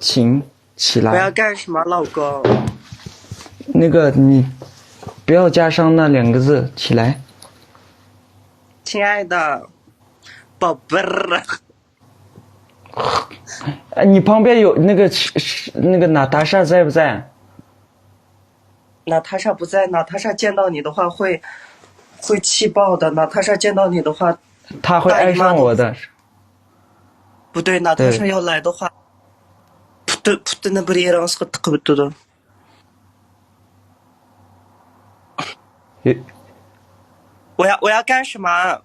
请起来。我要干什么，老公？那个你不要加上那2个字，起来。亲爱的宝贝儿，你旁边有那个娜塔莎在不在？娜塔莎不在，娜塔莎见到你的话会气爆的。娜塔莎见到你的话，她会爱上我的。不对，娜塔莎要来的话，那不里让是个特别多的。我要干什么？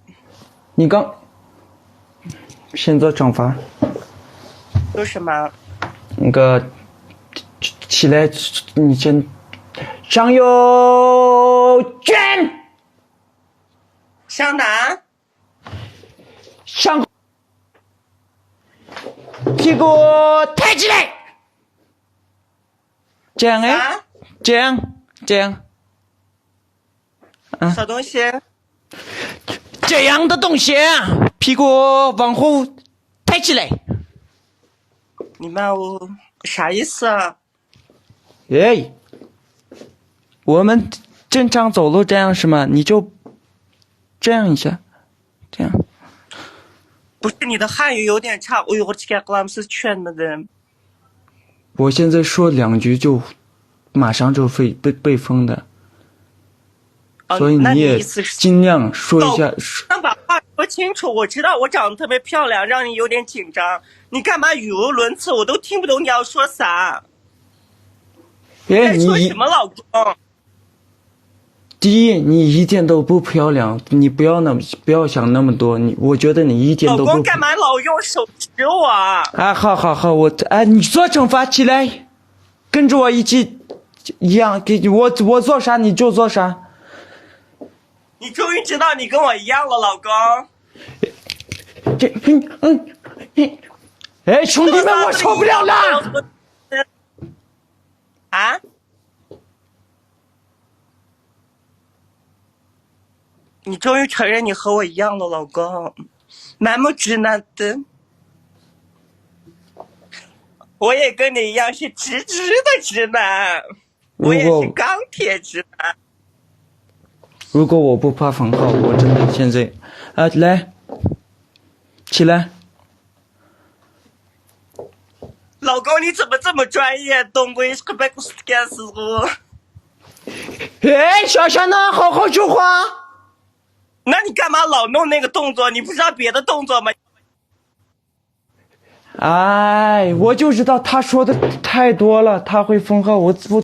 你先做惩罚。做什么？那个起来，你先上右卷，上哪？上屁股抬起来，这样哎，这样，啥东西？这样的东西，屁股往后抬起来。你骂我啥意思啊？哎，我们正常走路这样是吗？你就这样一下，这样。不是，你的汉语有点差。我这个格是劝的人。我现在说2句就马上就会被封的。所以你也尽量说一下。想把话说清楚。我知道我长得特别漂亮，让你有点紧张。你干嘛语无伦次？我都听不懂你要说啥。哎，你说什么，老公？第一，你一点都不漂亮，你不要想那么多。我觉得你一点都不。老公干嘛老用手指我？啊，好，你做惩罚起来，跟着我一起，一样给我做啥你就做啥。你终于知道你跟我一样了，老公。哎，兄弟们，我受不了了！啊？你终于承认你和我一样了，老公。蛮么直男的。我也跟你一样是直直的直男，我也是钢铁直男。如果我不怕封号，我真的现在来起来。老公，你怎么这么专业？东归是白古斯干死我。哎，小小呢，好好说话。那你干嘛老弄那个动作？你不知道别的动作吗？哎，我就知道他说的太多了，他会封号，我